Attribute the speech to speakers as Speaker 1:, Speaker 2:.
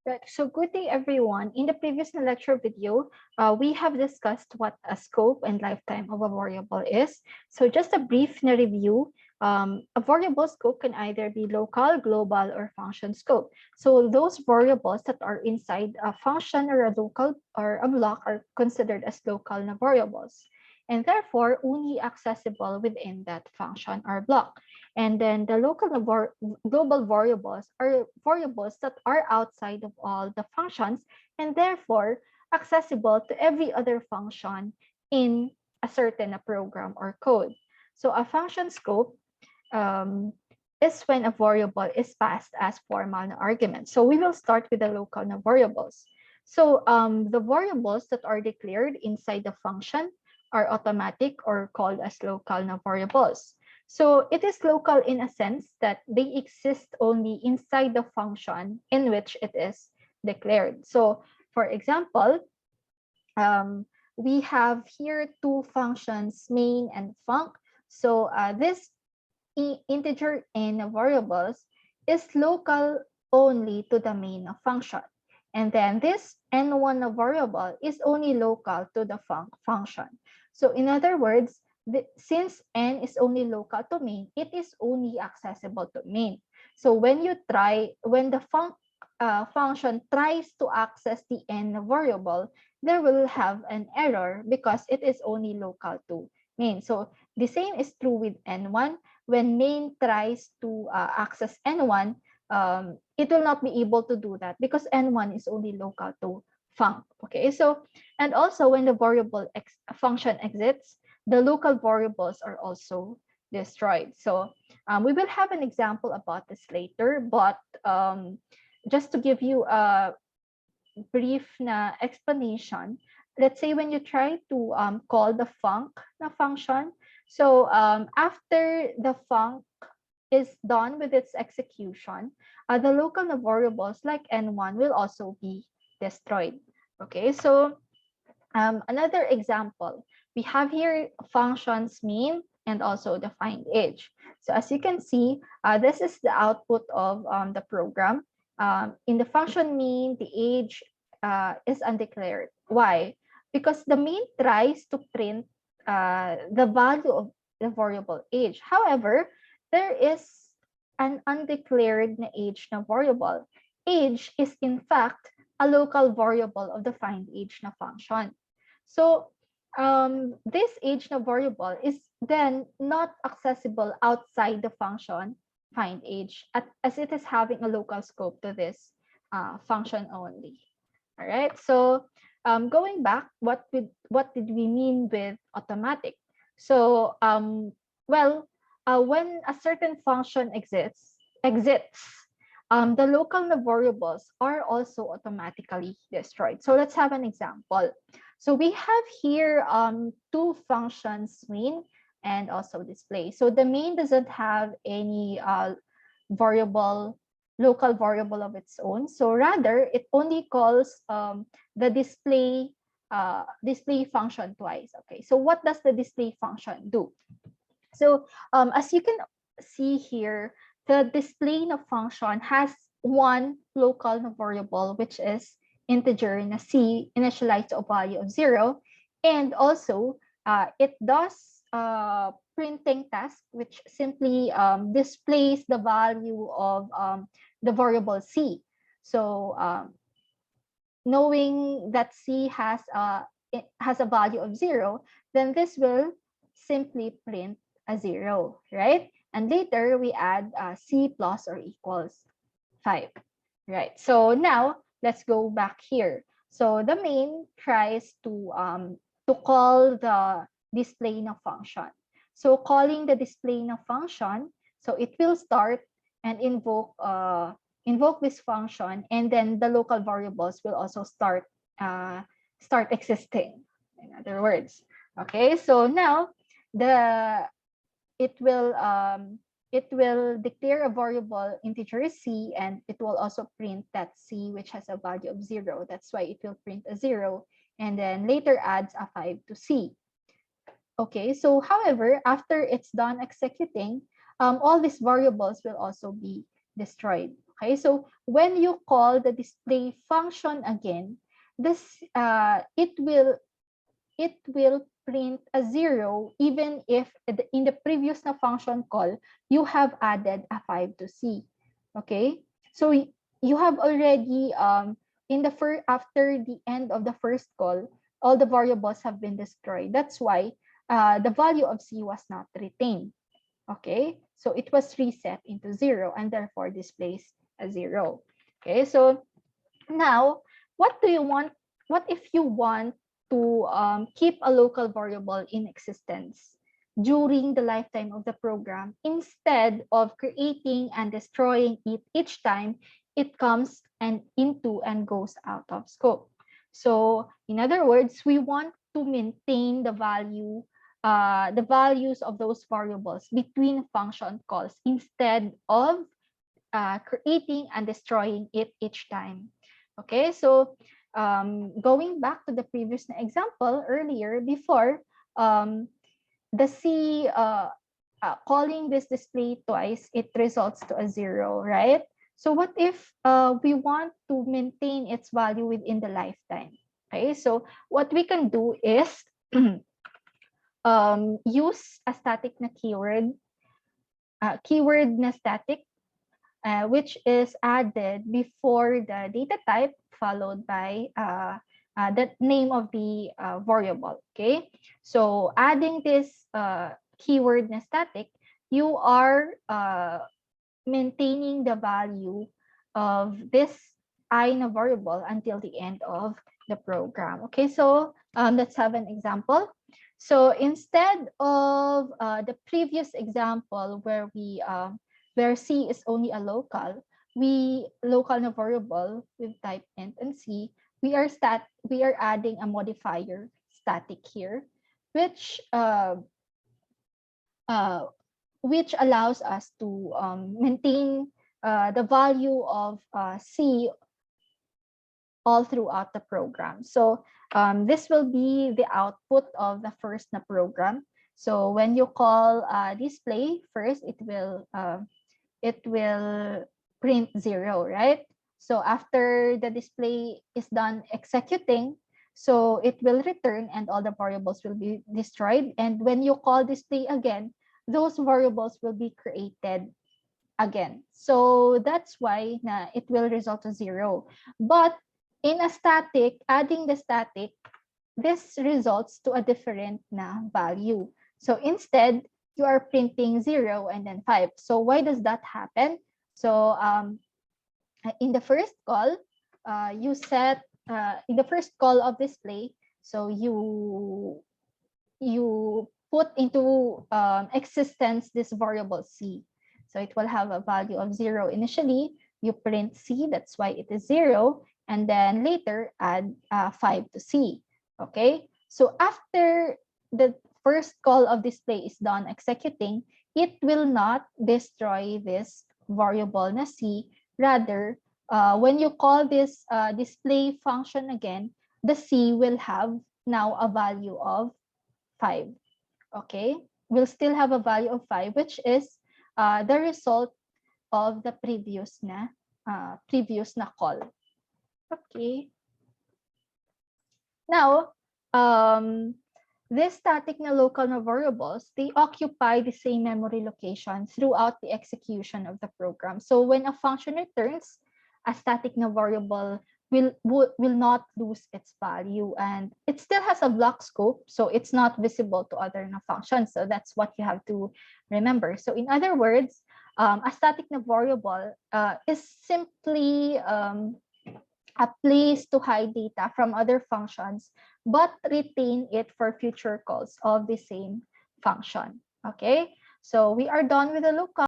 Speaker 1: Right. So good day, everyone. In the previous lecture video, we have discussed what a scope and lifetime of a variable is. So just a brief review, a variable scope can either be local, global, or function scope. So those variables that are inside a function or a local or a block are considered as local variables, and therefore only accessible within that function or block. And then the global variables are variables that are outside of all the functions and therefore accessible to every other function in a certain program or code. So a function scope um, is when a variable is passed as formal argument. So we will start with the local variables. So the variables that are declared inside the function are automatic or called as local variables. So it is local in a sense that they exist only inside the function in which it is declared. So for example, um, we have here two functions, main and func. So this integer n variables is local only to the main function. And then this n1 variable is only local to the function. So in other words, since n is only local to main, it is only accessible to main. So when the function tries to access the n variable, there will have an error because it is only local to main. So the same is true with n1. When main tries to access n1, it will not be able to do that because n1 is only local to func. Okay, so and also when the function exits, the local variables are also destroyed. So we will have an example about this later, but just to give you a brief explanation, let's say when you try to call the func function, so after the func is done with its execution, the local variables like n1 will also be destroyed. Okay, so another example, we have here functions mean and also the find age. So as you can see, this is the output of the program. In the function mean, the age is undeclared. Why? Because the main tries to print the value of the variable age. However, there is an undeclared age variable. Age is in fact a local variable of the find age function. So this age variable is then not accessible outside the function find age as it is having a local scope to this function only. All right. So going back, what did we mean with automatic? So when a certain function exits, the local variables are also automatically destroyed. So let's have an example. So we have here two functions, main and also display. So the main doesn't have any local variable of its own. So rather, it only calls the display function twice. Okay, so what does the display function do? So as you can see here, the display function has one local variable, which is integer in a c initialized to a value of 0, and also it does printing task, which simply displays the value of the variable c. So knowing that c has a value of 0, then this will simply print a 0, right? And later we add c plus or equals 5, right? So now let's go back here. So the main tries to call the display function. So calling the display function, so it will start and invoke this function, and then the local variables will also start existing. In other words, okay. So now it will declare a variable integer c, and it will also print that c, which has a value of 0. That's why it will print a 0, and then later adds a 5 to c. Okay, so however, after it's done executing, all these variables will also be destroyed. Okay, so when you call the display function again, this it will print a 0 even if in the previous na function call you have added a 5 to C. Okay, so you have already in the first, after the end of the first call, all the variables have been destroyed. That's why the value of C was not retained. Okay, so it was reset into 0 and therefore displays a 0. Okay, so now what do you want? What if you want to keep a local variable in existence during the lifetime of the program instead of creating and destroying it each time it comes and into and goes out of scope? So in other words, we want to maintain the values of those variables between function calls instead of creating and destroying it each time. Okay, so going back to the previous example earlier, before the C calling this display twice, it results to a 0, right? So what if we want to maintain its value within the lifetime? Okay, so what we can do is use a static na keyword na static, which is added before the data type followed by the name of the variable. Okay, so adding this keyword na static, you are maintaining the value of this I na variable until the end of the program. Okay, so let's have an example. So instead of the previous example where C is only a local, local na variable with type int and C, we are adding a modifier static here, which uh, which allows us to maintain the value of C all throughout the program. So this will be the output of the first na program. So when you call display first, it will print 0, right? So after the display is done executing, so it will return and all the variables will be destroyed. And when you call display again, those variables will be created again. So that's why it will result to 0. But in a static, adding the static, this results to a different na value. So instead, you are printing 0 and then 5. So why does that happen? So in the first call, you set in the first call of display, so you put into existence this variable C. So it will have a value of 0 initially. You print C, that's why it is 0, and then later add 5 to C. Okay, so after the first call of display is done executing, it will not destroy this variable na C. Rather, when you call this display function again, the C will have now a value of 5. Okay, we'll still have a value of 5, which is the result of the previous na call. Okay. Now, this static na local na variables, they occupy the same memory location throughout the execution of the program. So when a function returns, a static na variable will not lose its value, and it still has a block scope, so it's not visible to other na functions. So that's what you have to remember. So in other words, a static na variable is simply a place to hide data from other functions, but retain it for future calls of the same function. Okay, so we are done with the lookup.